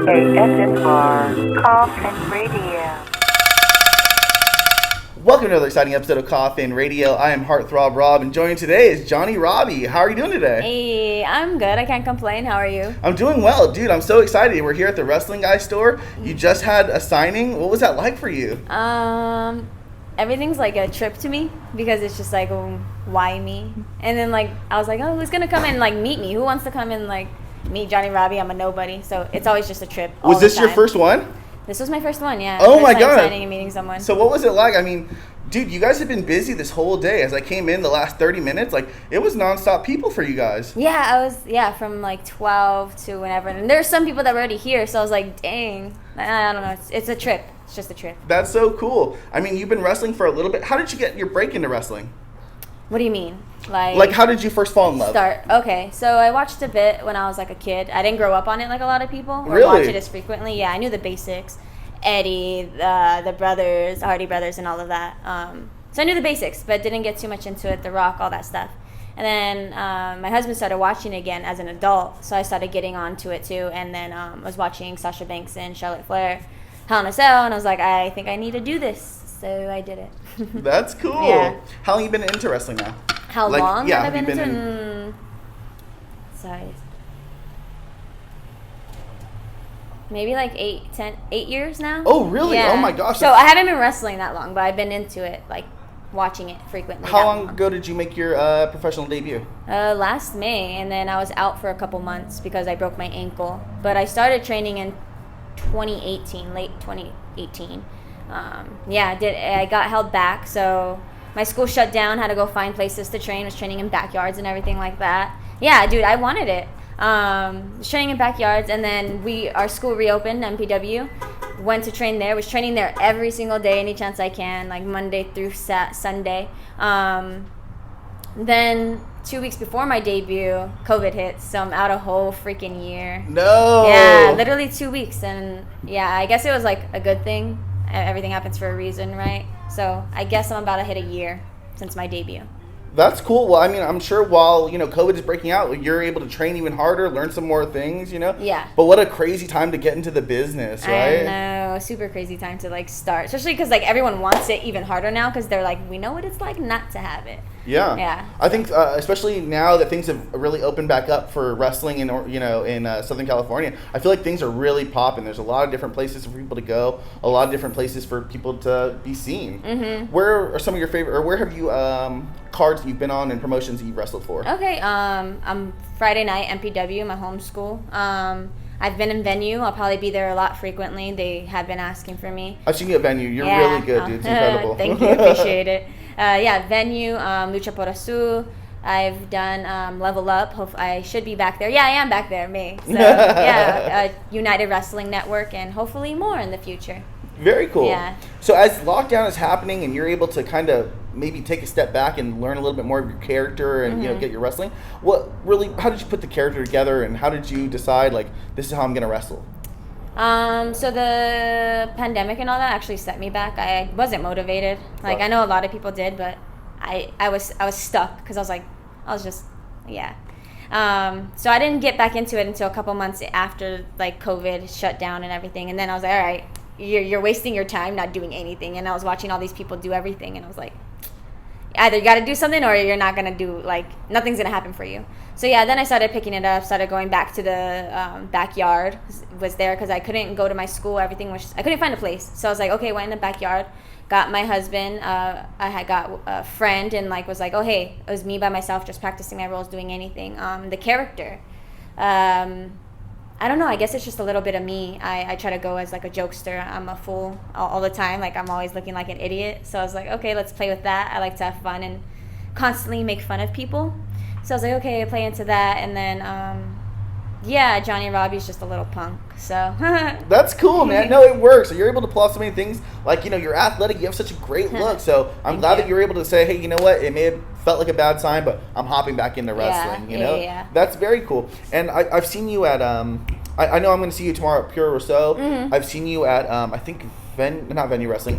ASMR Coffin Radio. Welcome to another exciting episode of Coffin Radio. I am Heartthrob Rob, and joining today is Johnnie Robbie. How are you doing today? Hey, I'm good. I can't complain. How are you? I'm doing well, dude. I'm so excited. We're here at the Wrestling Guy store. You just had a signing. What was that like for you? Everything's like a trip to me because it's just like, why me? And then like I was like, who's gonna come and like meet me? Who wants to come and like meet Johnnie Robbie? I'm a nobody, so it's always just a trip. Was this your first one? This was my first one, yeah. Oh my god! Signing and meeting someone. So what was it like? I mean, dude, you guys have been busy this whole day. As I came in the last 30 minutes, like it was nonstop people for you guys. Yeah, from like 12 to whenever. And there's some people that were already here, so I was like, dang, I don't know. It's a trip. It's just a trip. That's so cool. I mean, you've been wrestling for a little bit. How did you get your break into wrestling? What do you mean? Like how did you first fall in love? Okay, so I watched a bit when I was like a kid. I didn't grow up on it like a lot of people. Or Really? watch it as frequently. Yeah, I knew the basics. Eddie, the brothers, Hardy brothers, and all of that. So I knew the basics, but didn't get too much into it. The Rock, all that stuff. And then my husband started watching it again as an adult, so I started getting onto it too. And then I was watching Sasha Banks and Charlotte Flair, Hell in a Cell, and I was like, I think I need to do this. So I did it. That's cool. Yeah. How long have you been into wrestling now? How long yeah, have I been you into? Sorry. Maybe like 8 years now. Oh, really? Yeah. Oh my gosh. So I haven't been wrestling that long, but I've been into it, like watching it frequently. How long ago did you make your professional debut? Last May, and then I was out for a couple months because I broke my ankle. But I started training in 2018, late 2018. I got held back, so my school shut down, had to go find places to train, was training in backyards and everything like that. Yeah, dude, I wanted it. Training in backyards, and then our school reopened, MPW, went to train there, was training there every single day, any chance I can, like Monday through Sunday. Then 2 weeks before my debut, COVID hit, so I'm out a whole freaking year. No! Yeah, literally 2 weeks, and yeah, I guess it was like a good thing. Everything happens for a reason, right? So I guess I'm about to hit a year since my debut. That's cool. Well, I mean, I'm sure while, COVID is breaking out, you're able to train even harder, learn some more things, Yeah. But what a crazy time to get into the business, right? I know. Super crazy time to, like, start. Especially because, like, everyone wants it even harder now because they're like, we know what it's like not to have it. Yeah. Yeah. I think, especially now that things have really opened back up for wrestling in Southern California, I feel like things are really popping. There's a lot of different places for people to go, a lot of different places for people to be seen. Mm-hmm. Where are some of your favorite, or where have you cards that you've been on and promotions that you've wrestled for? Okay. I'm Friday night, MPW, my home school. I've been in Venue. I'll probably be there a lot frequently. They have been asking for me. I've seen you at Venue. You're really good, dude. It's incredible. Thank you. Appreciate it. Venue, Lucha Por Azul. I've done Level Up. I should be back there. Yeah, I am back there, May. So, United Wrestling Network, and hopefully more in the future. Very cool. Yeah. So as lockdown is happening and you're able to kind of maybe take a step back and learn a little bit more of your character and get your wrestling, how did you put the character together, and how did you decide, like, this is how I'm going to wrestle? So the pandemic and all that actually set me back. I wasn't motivated. Like, I know a lot of people did, but I was stuck because I was just. So I didn't get back into it until a couple months after, like, COVID shut down and everything. And then I was like, all right, you're wasting your time not doing anything. And I was watching all these people do everything, and I was like, either you got to do something or you're not going to do, like, nothing's going to happen for you. So yeah, then I started picking it up, started going back to the backyard, was there because I couldn't go to my school, I couldn't find a place. So I was like, okay, went in the backyard, got my husband, I had got a friend, and like was like, oh hey, it was me by myself just practicing my roles, doing anything. The character, I don't know, I guess it's just a little bit of me. I try to go as like a jokester. I'm a fool all the time. Like, I'm always looking like an idiot. So I was like, okay, let's play with that. I like to have fun and constantly make fun of people. So I was like, okay, play into that. And then, Johnnie Robbie's just a little punk. So that's cool, man. No, it works. So you're able to pull off so many things. Like, you're athletic. You have such a great look. So I'm glad that you're able to say, hey, you know what? It may have felt like a bad sign, but I'm hopping back into wrestling. Yeah. That's very cool. And I've seen you at I know I'm going to see you tomorrow at Pure Rousseau. Mm-hmm. I've seen you at I think not Venue Wrestling.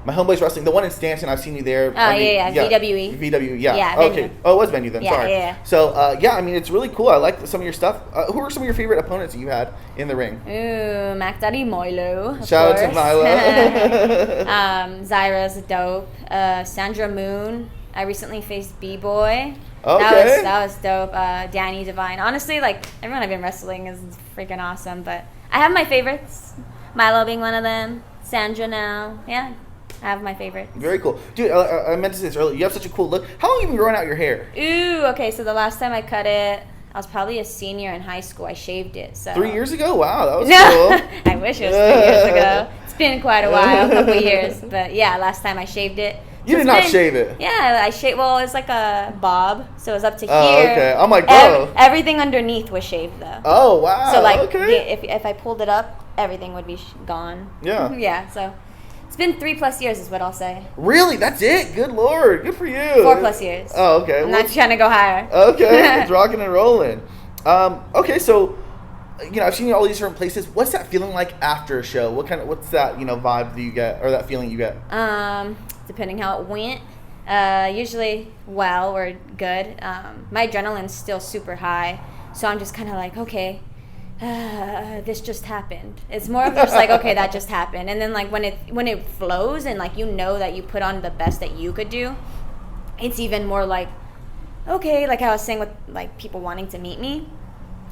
My Homeboys Wrestling, the one in Stanton, I've seen you there. Oh, yeah. VWE. VWE, yeah. Yeah, okay. venue. Oh, it was venue then, Yeah, sorry. yeah. So, yeah, I mean, it's really cool. I like some of your stuff. Who are some of your favorite opponents that you had in the ring? Ooh, Mac Daddy Milo. Shout out to Milo. Zyra's dope. Sandra Moon. I recently faced B-Boy. Okay. That was dope. Danny Devine. Honestly, like, everyone I've been wrestling is freaking awesome, but I have my favorites. Milo being one of them. Sandra now. Yeah, I have my favorites. Very cool. Dude, I meant to say this earlier. You have such a cool look. How long have you been growing out your hair? Ooh, okay, so the last time I cut it, I was probably a senior in high school. I shaved it. So 3 years ago? Wow, that was No, cool. I wish it was 3 years ago. It's been quite a while, a couple years. But yeah, last time I shaved it. You did not shave it? Yeah, I shaved. Well, it's like a bob, so it was up to Oh, here. okay. I'm like, bro. Everything underneath was shaved though. Oh, wow. So like, okay. if I pulled it up, everything would be gone. Yeah. Yeah. So it's been 3+ years, is what I'll say. Really? That's it? Good Lord. Good for you. 4+ years. Oh, okay. I'm not trying to go higher. Okay. It's rocking and rolling. Okay, so, you know, I've seen you all these different places. What's that feeling like after a show? What's that, you know, vibe do you get, or that feeling you get? Depending how it went. Usually well or good. My adrenaline's still super high, so I'm just kind of like, okay, this just happened. It's more of just like, okay, that just happened. And then like when it flows and like you know that you put on the best that you could do, it's even more like, okay, like I was saying with like people wanting to meet me,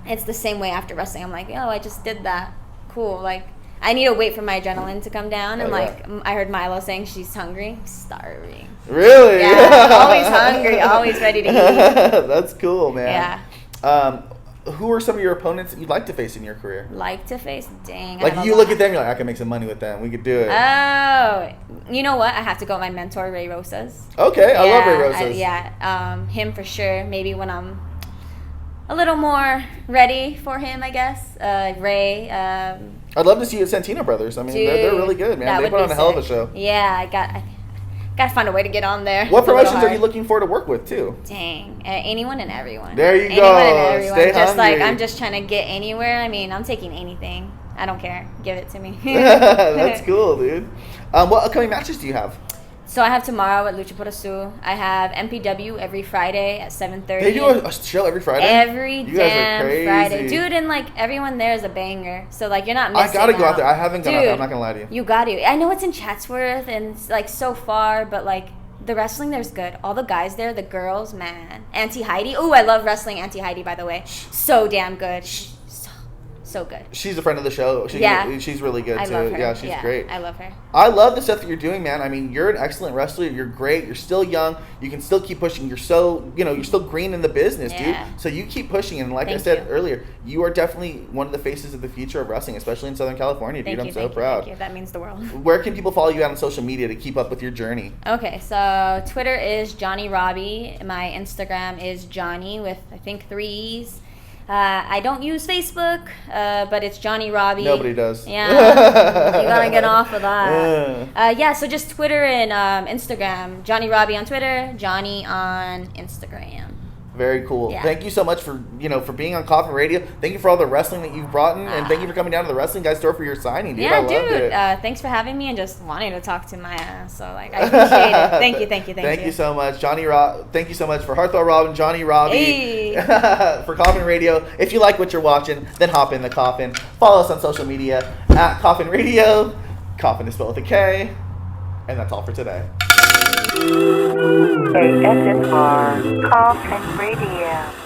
it's the same way after wrestling. I'm like, oh, I just did that. Cool. Like I need to wait for my adrenaline to come down. And like I heard Milo saying she's hungry. I'm starving. Really? Yeah. Always hungry. Always ready to eat. That's cool, man. Yeah. Who are some of your opponents that you'd like to face in your career? Like to face? Dang. Like you look at them, you're like, I can make some money with them. We could do it. Oh, you know what? I have to go with my mentor, Ray Rosas. Okay, I love Ray Rosas. Him for sure. Maybe when I'm a little more ready for him, I guess. Ray. I'd love to see you at Santino Brothers. I mean, dude, they're really good, man. They put on a hell of a show. Yeah, I got to find a way to get on there. What promotions are you looking for to work with, too? Dang. Anyone and everyone. There you anyone go. And everyone. Stay just hungry. like, I'm just trying to get anywhere. I mean, I'm taking anything. I don't care. Give it to me. That's cool, dude. What upcoming matches do you have? So I have tomorrow at Lucha Por Su. I have MPW every Friday at 7:30. They do a show every Friday? Every you damn guys are crazy. Friday. Dude, and like everyone there is a banger. So like you're not missing I gotta go out out there. I haven't gone out Dude, there. I'm not gonna lie to you. You got to. I know it's in Chatsworth and it's like so far, but like the wrestling there's good. All the guys there, the girls, man. Auntie Heidi. Oh, I love wrestling Auntie Heidi, by the way. So damn good. So good. She's a friend of the show. She's really good, I too. love her. Yeah, she's great. I love her. I love the stuff that you're doing, man. I mean, you're an excellent wrestler. You're great. You're still young. You can still keep pushing. You're so, you're still green in the business, dude. So you keep pushing. And like I said earlier, you are definitely one of the faces of the future of wrestling, especially in Southern California, dude. I'm so proud. Thank you. That means the world. Where can people follow you out on social media to keep up with your journey? Okay, so Twitter is Johnnie Robbie. My Instagram is Johnnie with, I think, 3 E's. I don't use Facebook, but it's Johnnie Robbie. Nobody does. Yeah, you gotta get off of that. So just Twitter and Instagram. Johnnie Robbie on Twitter, Johnnie on Instagram. Very cool. Yeah. Thank you so much for being on Coffin Radio. Thank you for all the wrestling that you've brought in, and thank you for coming down to the Wrestling Guys store for your signing, dude. Yeah, I loved it. Thanks for having me and just wanting to talk to my ass. So like, I appreciate it. Thank you. Thank you so much, Thank you so much for Heartthrob Robin, Johnnie Robbie, hey. for Coffin Radio. If you like what you're watching, then hop in the Coffin. Follow us on social media at Coffin Radio. Coffin is spelled with a K, and that's all for today. KSMR Coffin Radio.